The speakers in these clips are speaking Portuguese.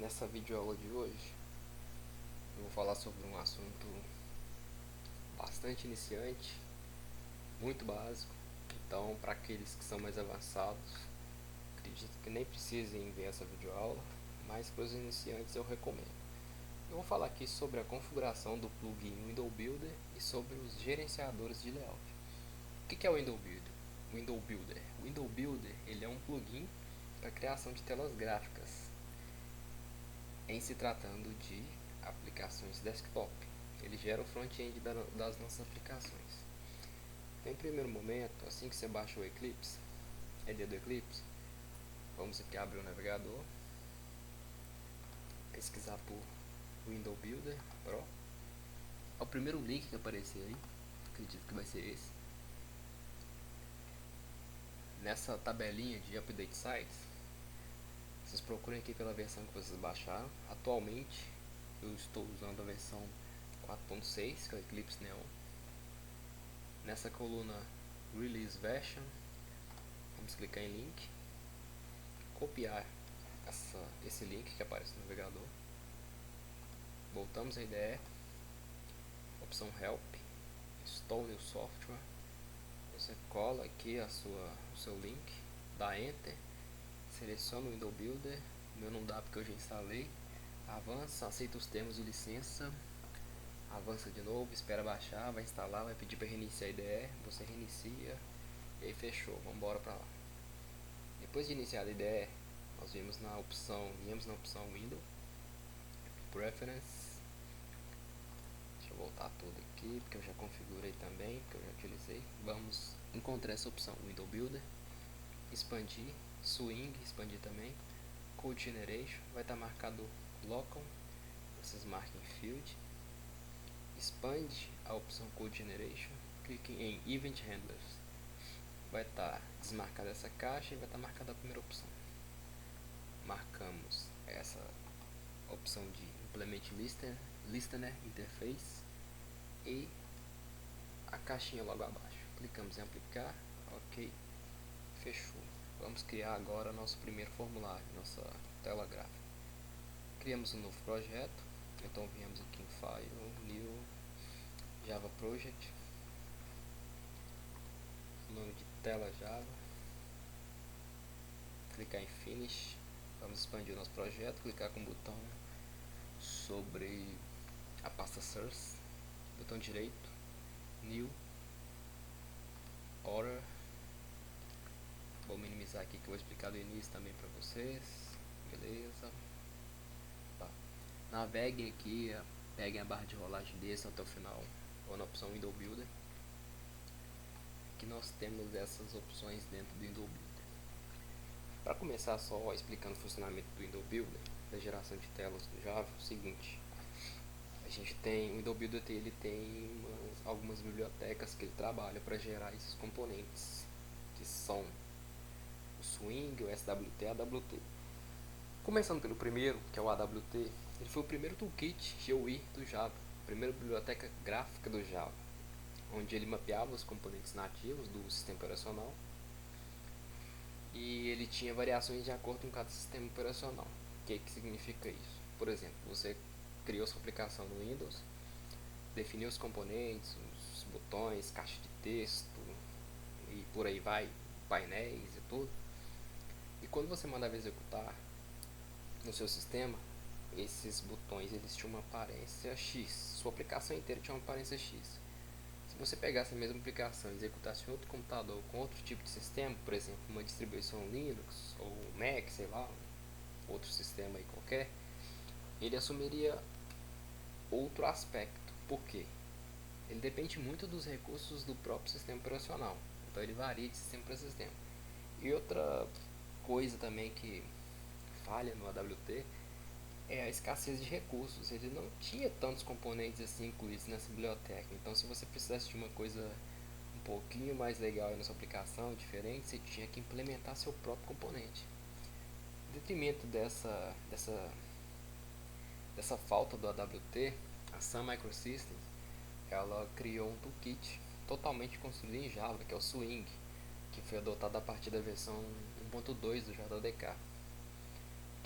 Nessa videoaula de hoje eu vou falar sobre um assunto bastante iniciante, muito básico. Então, para aqueles que são mais avançados, acredito que nem precisem ver essa videoaula, mas para os iniciantes eu recomendo. Eu vou falar aqui sobre a configuração do plugin Window Builder e sobre os gerenciadores de layout. O que é o Window Builder? Window Builder ele é um plugin para criação de telas gráficas, em se tratando de aplicações desktop. Ele gera o front-end das nossas aplicações. Então, em primeiro momento, assim que você baixa o Eclipse, a ideia do Eclipse, vamos aqui abrir o navegador, pesquisar por Window Builder Pro. É o primeiro link que aparecer aí, acredito que vai ser esse. Nessa tabelinha de Update Sites, vocês procurem aqui pela versão que vocês baixaram. Atualmente eu estou usando a versão 4.6, que é o Eclipse Neon. Nessa coluna Release Version, vamos clicar em link, copiar esse link que aparece no navegador, voltamos à IDE, opção Help, Install New Software, você cola aqui o seu link, dá Enter, seleciona o Window Builder, o meu não dá porque eu já instalei, avança, aceita os termos de licença, avança de novo, espera baixar, vai instalar, vai pedir para reiniciar a IDE, você reinicia, e aí fechou, vamos embora para lá. Depois de iniciar a IDE, nós viemos na opção Window, Preference. Deixa eu voltar tudo aqui, porque eu já configurei também, porque eu já utilizei. Vamos encontrar essa opção Window Builder, expandir, Swing, expandir também, Code Generation, vai estar marcado Local, vocês marquem Field, expande a opção Code Generation, clique em Event Handlers, vai estar desmarcada essa caixa e vai estar marcada a primeira opção. Marcamos essa opção de Implement Listener Interface e a caixinha logo abaixo. Clicamos em aplicar, ok, fechou. Vamos criar agora nosso primeiro formulário, nossa tela gráfica. Criamos um novo projeto, então viemos aqui em File, New, Java Project, nome de tela Java, clicar em Finish, vamos expandir o nosso projeto, clicar com o botão sobre a pasta Source, botão direito, New, Order. Vou minimizar aqui que eu vou explicar do início também para vocês. Beleza. Tá. Naveguem aqui, peguem a barra de rolagem desse até o final, ou na opção Window Builder. Aqui nós temos essas opções dentro do Window Builder. Para começar só explicando o funcionamento do Window Builder, da geração de telas do Java, é o seguinte. A gente tem, o Window Builder ele tem algumas bibliotecas que ele trabalha para gerar esses componentes, que são o Swing, o SWT e a AWT. Começando pelo primeiro, que é o AWT, ele foi o primeiro toolkit GUI do Java, a primeira biblioteca gráfica do Java, onde ele mapeava os componentes nativos do sistema operacional e ele tinha variações de acordo com cada sistema operacional. O que significa isso? Por exemplo, você criou sua aplicação no Windows, definiu os componentes, os botões, caixa de texto e por aí vai, painéis e tudo. E quando você mandava executar no seu sistema, esses botões eles tinham uma aparência X, sua aplicação inteira tinha uma aparência X. Se você pegasse a mesma aplicação e executasse em outro computador com outro tipo de sistema, por exemplo, uma distribuição Linux ou Mac, sei lá, outro sistema aí qualquer, ele assumiria outro aspecto. Por quê? Ele depende muito dos recursos do próprio sistema operacional, então ele varia de sistema para sistema. E outra coisa também que falha no AWT é a escassez de recursos. Ele não tinha tantos componentes assim incluídos nessa biblioteca. Então, se você precisasse de uma coisa um pouquinho mais legal na sua aplicação, diferente, você tinha que implementar seu próprio componente. Em detrimento dessa falta do AWT, a Sun Microsystems ela criou um toolkit totalmente construído em Java, que é o Swing, que foi adotado a partir da versão 1.2 do JDK.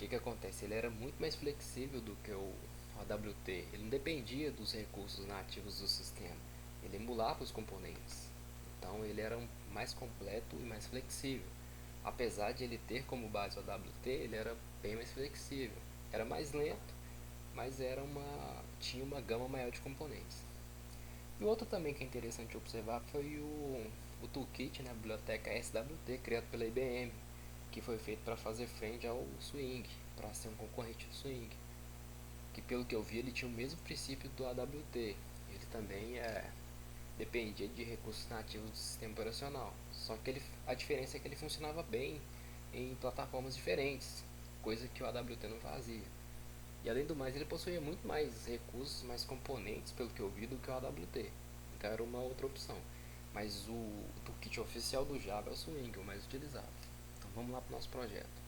O que acontece? Ele era muito mais flexível do que o AWT. Ele não dependia dos recursos nativos do sistema. Ele emulava os componentes. Então ele era mais completo e mais flexível. Apesar de ele ter como base o AWT, ele era bem mais flexível. Era mais lento, mas tinha uma gama maior de componentes. E outro também que é interessante observar foi o Toolkit, né, a biblioteca SWT, criado pela IBM, que foi feito para fazer frente ao Swing, para ser um concorrente do Swing. Que pelo que eu vi ele tinha o mesmo princípio do AWT. Ele também dependia de recursos nativos do sistema operacional. Só que a diferença é que ele funcionava bem em plataformas diferentes, coisa que o AWT não fazia. E além do mais, ele possuía muito mais recursos, mais componentes, pelo que eu vi, do que o AWT. Então era uma outra opção. Mas o toolkit oficial do Java é o Swing, o mais utilizado. Então vamos lá para o nosso projeto.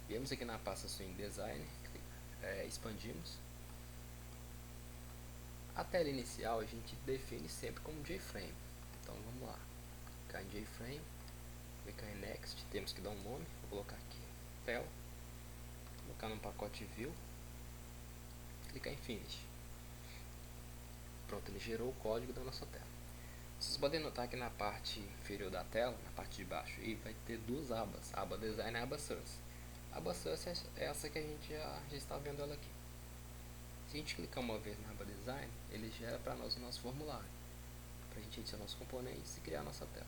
Viemos aqui na pasta Swing Design, expandimos. A tela inicial a gente define sempre como JFrame. Então vamos lá. Clicar em JFrame, clicar em Next, temos que dar um nome. Vou colocar aqui tela, colocar no pacote View, clicar em Finish. Pronto, ele gerou o código da nossa tela. Vocês podem notar que na parte inferior da tela, na parte de baixo, aí vai ter duas abas, a aba Design e a aba Source. A aba Source é essa que a gente já está vendo ela aqui. Se a gente clicar uma vez na aba Design, ele gera para nós o nosso formulário, para a gente adicionar os componentes e criar a nossa tela.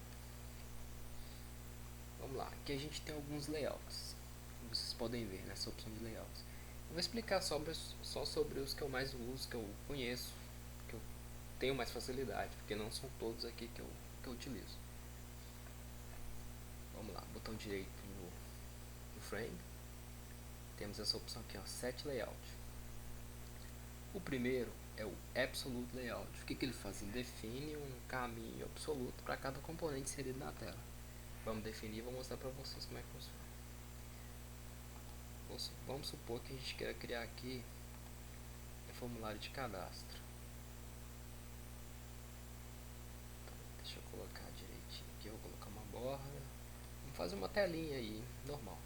Vamos lá, aqui a gente tem alguns layouts, como vocês podem ver nessa opção de layouts. Eu vou explicar só sobre os que eu mais uso, que eu conheço, que eu tenho mais facilidade, porque não são todos aqui que eu utilizo. Vamos lá, botão direito no frame, temos essa opção aqui, ó, Set Layout. O primeiro é o Absolute Layout. O que ele faz? Ele define um caminho absoluto para cada componente inserido na tela. Vamos definir e vou mostrar para vocês como é que funciona. Vamos supor que a gente queira criar aqui um formulário de cadastro. Então, deixa eu colocar direitinho aqui, eu vou colocar uma borda. Vamos fazer uma telinha aí, normal.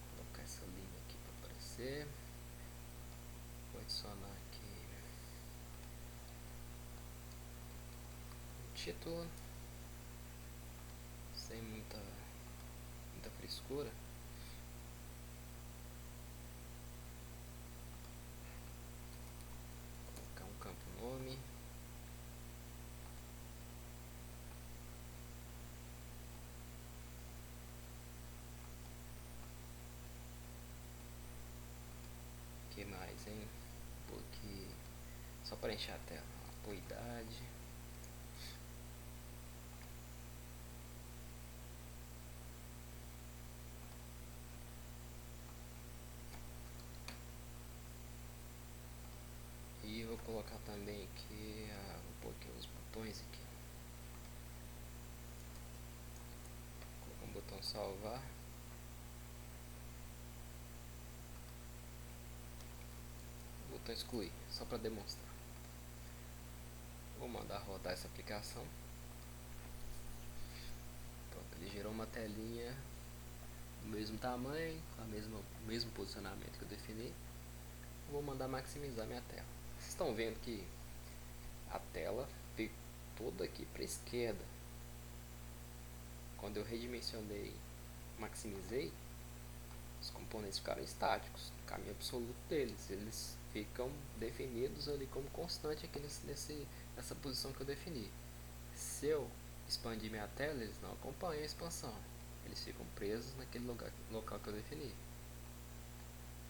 Vou colocar essa linha aqui para aparecer. Vou adicionar aqui um título, sem muita frescura. Vou colocar um campo nome. Que mais, hein? Vou aqui só para encher a tela. Apoio idade. E vou colocar também aqui, vou pôr aqui os botões aqui. Vou colocar um botão salvar. Botão excluir, só para demonstrar. Vou mandar rodar essa aplicação. Pronto, ele gerou uma telinha do mesmo tamanho, o mesmo posicionamento que eu defini. Vou mandar maximizar minha tela. Vocês estão vendo que a tela veio toda aqui para a esquerda. Quando eu redimensionei, maximizei, os componentes ficaram estáticos, no caminho absoluto deles. Eles ficam definidos ali como constante aqui nessa posição que eu defini. Se eu expandir minha tela, eles não acompanham a expansão. Eles ficam presos naquele local que eu defini.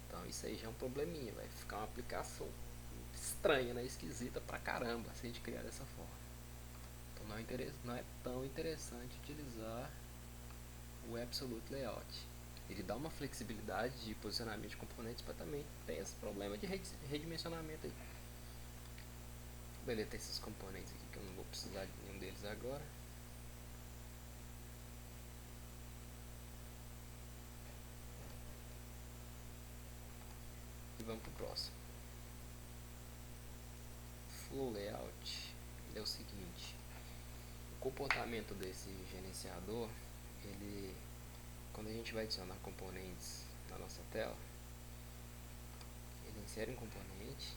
Então isso aí já é um probleminha, vai ficar uma aplicação estranha, né? Esquisita pra caramba se a gente criar dessa forma. Então não é tão interessante utilizar o Absolute Layout. Ele dá uma flexibilidade de posicionamento de componentes, mas também tem esse problema de redimensionamento aí. Vou deletar esses componentes aqui que eu não vou precisar de nenhum deles agora. E vamos para o próximo. Flow Layout, ele é o seguinte: o comportamento desse gerenciador, ele quando a gente vai adicionar componentes na nossa tela, ele insere um componente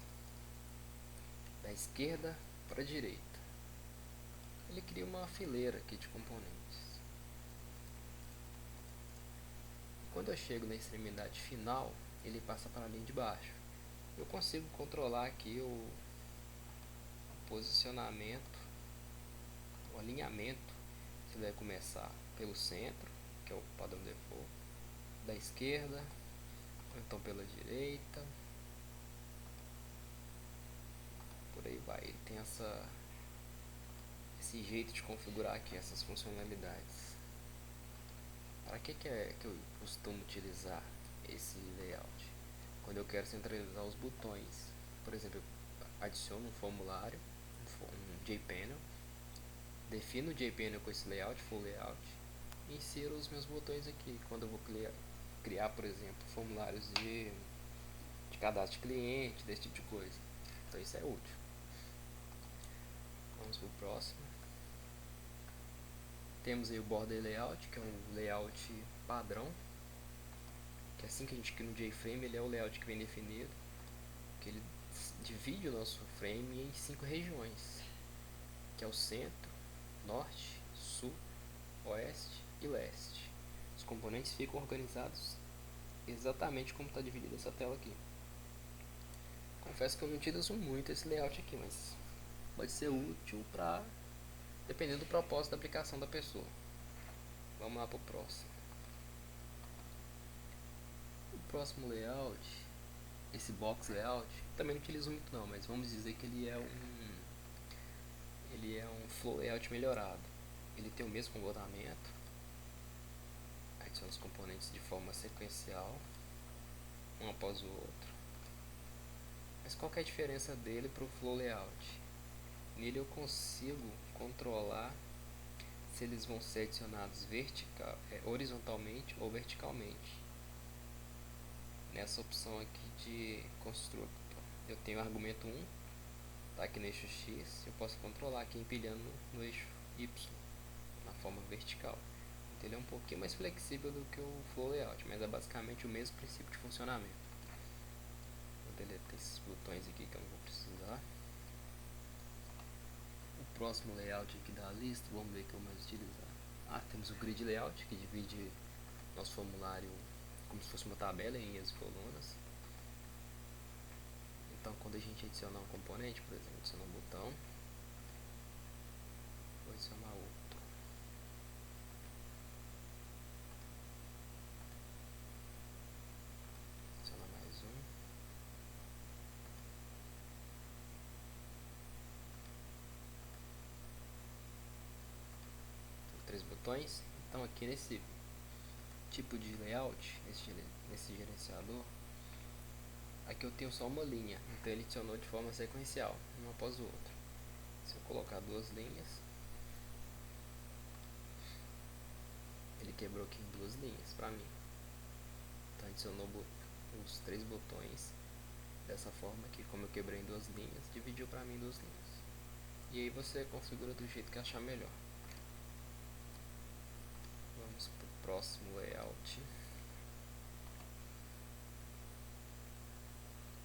da esquerda para a direita. Ele cria uma fileira aqui de componentes. Quando eu chego na extremidade final, ele passa para a linha de baixo. Eu consigo controlar aqui o posicionamento, o alinhamento. Você vai começar pelo centro, que é o padrão default, da esquerda, ou então pela direita, por aí vai. Ele tem esse jeito de configurar aqui essas funcionalidades. Para que eu costumo utilizar esse layout? Quando eu quero centralizar os botões, por exemplo, eu adiciono um formulário, um JPanel, defino o JPanel com esse layout, full layout, e insiro os meus botões aqui. Quando eu vou criar, por exemplo, formulários de cadastro de cliente, desse tipo de coisa. Então isso é útil. Vamos para o próximo. Temos aí o border layout, que é um layout padrão, que assim que a gente cria no JFrame, ele é o layout que vem definido, que ele divide o nosso frame em 5 regiões, que é o centro, norte, sul, oeste e leste. Os componentes ficam organizados exatamente como está dividida essa tela aqui. Confesso que eu não utilizo muito esse layout aqui, mas pode ser útil para dependendo do propósito da aplicação da pessoa. Vamos lá para o próximo. O próximo layout, esse box layout, também não utilizo muito não, mas vamos dizer que ele é um flow layout melhorado. Ele tem o mesmo comportamento, adiciona os componentes de forma sequencial, um após o outro. Mas qual que é a diferença dele para o flow layout? Nele eu consigo controlar se eles vão ser adicionados horizontalmente ou verticalmente. Nessa opção aqui de construtor, eu tenho o argumento 1, tá aqui no eixo X, eu posso controlar aqui empilhando no eixo Y, na forma vertical. Então ele é um pouquinho mais flexível do que o flow layout, mas é basicamente o mesmo princípio de funcionamento. Vou deletar esses botões aqui que eu não vou precisar. O próximo layout aqui da lista, vamos ver o que eu mais utilizar. Temos o grid layout, que divide nosso formulário como se fosse uma tabela em linhas e colunas. Então, quando a gente adicionar um componente, por exemplo, adicionar um botão, vou adicionar outro. Adicionar mais um. Tem 3 botões. Então, aqui nesse tipo de layout, nesse gerenciador, aqui eu tenho só uma linha, então ele adicionou de forma sequencial, um após o outro. Se eu colocar 2 linhas, ele quebrou aqui em 2 linhas para mim. Então adicionou os 3 botões dessa forma aqui, como eu quebrei em 2 linhas, dividiu para mim em 2 linhas. E aí você configura do jeito que achar melhor. Vamos para o próximo layout.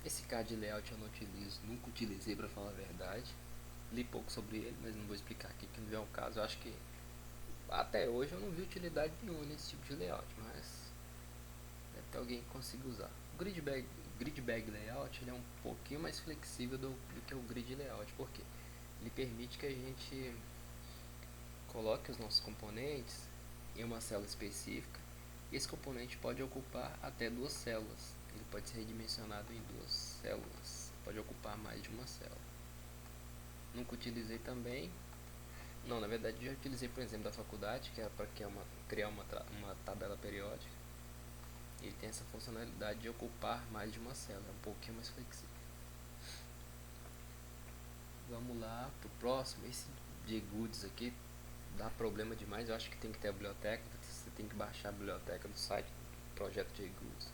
Esse card layout eu não utilizo, nunca utilizei para falar a verdade. Li pouco sobre ele, mas não vou explicar aqui que não é o caso. Eu acho que até hoje eu não vi utilidade nenhuma nesse tipo de layout, mas deve ter alguém que consiga usar. O grid bag layout ele é um pouquinho mais flexível do que o grid layout, porque ele permite que a gente coloque os nossos componentes em uma célula específica. E esse componente pode ocupar até 2 células. Ele pode ser redimensionado em 2 células. Pode ocupar mais de uma célula. Nunca utilizei também. Não, na verdade já utilizei, por exemplo, da faculdade, que era para criar uma tabela periódica. Ele tem essa funcionalidade de ocupar mais de uma célula, é um pouquinho mais flexível. Vamos lá pro próximo. Esse de goods aqui dá problema demais. Eu acho que tem que ter a biblioteca. Você tem que baixar a biblioteca do site do projeto de goods,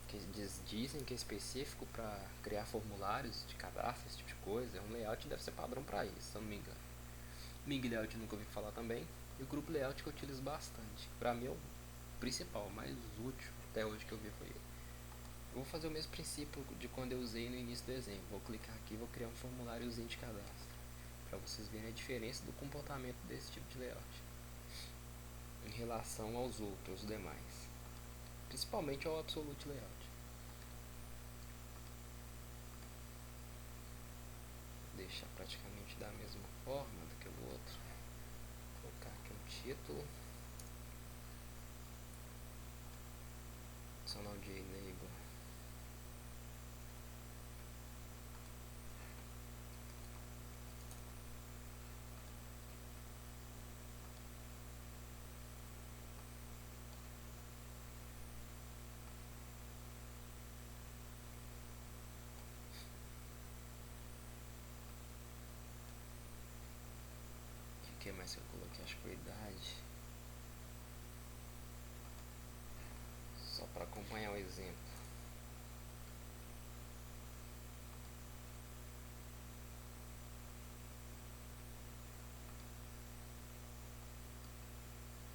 que dizem que é específico para criar formulários de cadastro, esse tipo de coisa. É um layout deve ser padrão para isso, se eu não me engano. Mig layout eu nunca ouvi falar também. E o grupo layout que eu utilizo bastante. Para mim principal, mais útil até hoje que eu vi foi ele. Eu vou fazer o mesmo princípio de quando eu usei no início do exemplo. Vou clicar aqui e vou criar um formuláriozinho de cadastro, para vocês verem a diferença do comportamento desse tipo de layout em relação aos outros demais, principalmente ao Absolute Layout. Vou deixar praticamente da mesma forma do que o outro. Vou colocar aqui um título, adicional de enable. O que mais que eu coloquei? Acho que foi idade. Só para acompanhar o exemplo.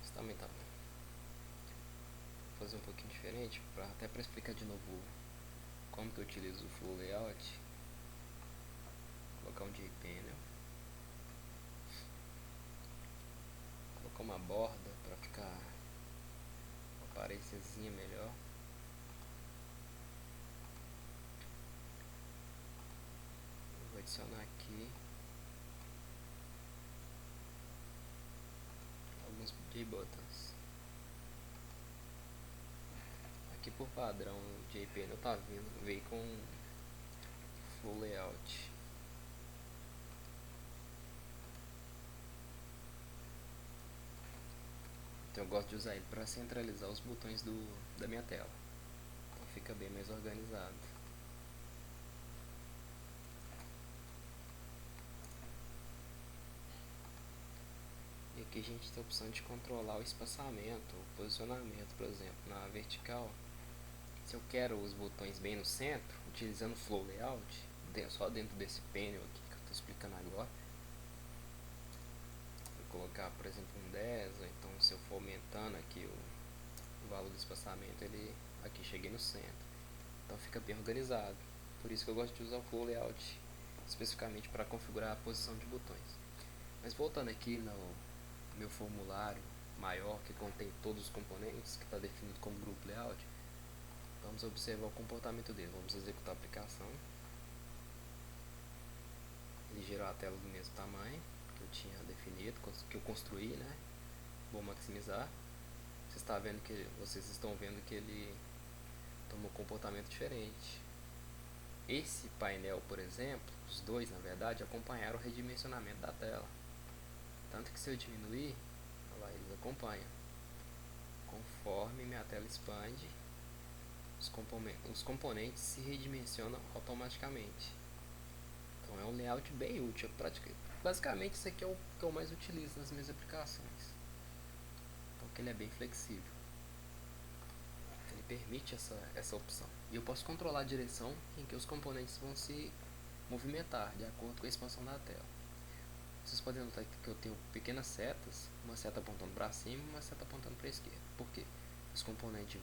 Isso também tá bom. Vou fazer um pouquinho diferente, até para explicar de novo como que eu utilizo o Flow Layout. Vou colocar um JPanel. Colocar uma borda para ficar uma aparênciazinha melhor. Vou adicionar aqui alguns JButtons. Aqui por padrão o JPanel tá vindo, veio com Flow Layout. Então eu gosto de usar ele para centralizar os botões da minha tela. Então fica bem mais organizado. E aqui a gente tem a opção de controlar o espaçamento, o posicionamento, por exemplo, na vertical. Se eu quero os botões bem no centro, utilizando o Flow Layout, só dentro desse painel aqui que eu estou explicando agora, vou colocar, por exemplo, um 10, ou então se eu for aumentando aqui o valor do espaçamento, ele aqui cheguei no centro. Então fica bem organizado. Por isso que eu gosto de usar o Flow Layout especificamente para configurar a posição de botões. Mas voltando aqui no meu formulário maior que contém todos os componentes, que está definido como grupo layout, vamos observar o comportamento dele. Vamos executar a aplicação. Ele gerou a tela do mesmo tamanho que eu tinha definido, que eu construí, né? Vou maximizar. Vocês estão vendo que ele tomou um comportamento diferente. Esse painel, por exemplo, os dois na verdade acompanharam o redimensionamento da tela. Tanto que se eu diminuir, olha lá, eles acompanham. Conforme minha tela expande, os componentes se redimensionam automaticamente. Então é um layout bem útil. Basicamente isso aqui é o que eu mais utilizo nas minhas aplicações. Então que ele é bem flexível. Ele permite essa opção. E eu posso controlar a direção em que os componentes vão se movimentar de acordo com a expansão da tela. Vocês podem notar que eu tenho pequenas setas, uma seta apontando para cima e uma seta apontando para a esquerda. Por quê? Os componentes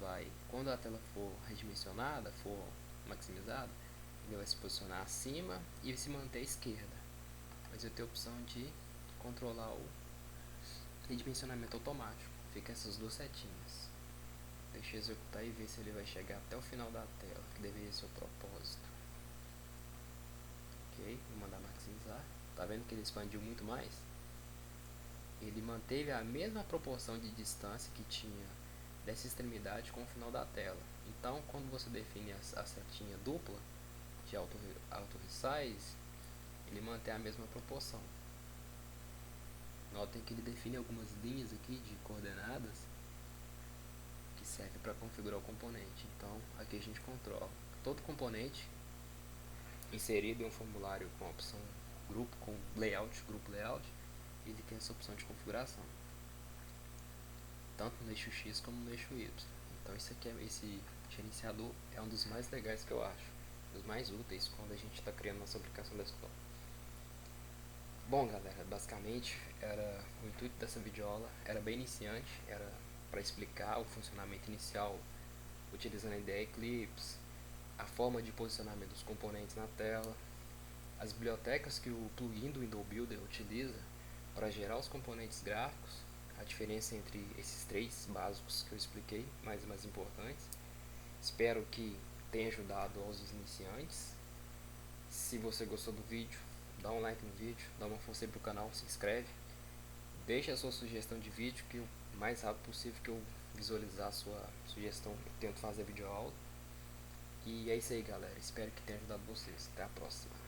quando a tela for redimensionada, for maximizada, ele vai se posicionar acima e se manter à esquerda. Mas eu tenho a opção de controlar o redimensionamento automático. Fica essas duas setinhas. Deixa eu executar e ver se ele vai chegar até o final da tela, que deveria ser o propósito. Ok, vou mandar maximizar. Tá vendo que ele expandiu muito mais? Ele manteve a mesma proporção de distância que tinha dessa extremidade com o final da tela. Então, quando você define a setinha dupla de auto resize, ele mantém a mesma proporção. Notem que ele define algumas linhas aqui de coordenadas que servem para configurar o componente. Então, aqui a gente controla todo componente inserido em um formulário com a opção grupo, com layout, grupo layout, ele tem essa opção de configuração, tanto no eixo X como no eixo Y. Então esse gerenciador é um dos mais legais que eu acho, dos mais úteis quando a gente está criando nossa aplicação desktop. Bom galera, basicamente o intuito dessa videoaula era bem iniciante, era para explicar o funcionamento inicial utilizando a IDE Eclipse, a forma de posicionamento dos componentes na tela, as bibliotecas que o plugin do Window Builder utiliza para gerar os componentes gráficos, a diferença entre esses três básicos que eu expliquei, mais importantes. Espero que tenha ajudado aos iniciantes. Se você gostou do vídeo, dá um like no vídeo, dá uma força aí pro canal, se inscreve, deixa a sua sugestão de vídeo, que o mais rápido possível que eu visualizar a sua sugestão eu tento fazer vídeo aula. E é isso aí, galera, espero que tenha ajudado vocês. Até a próxima.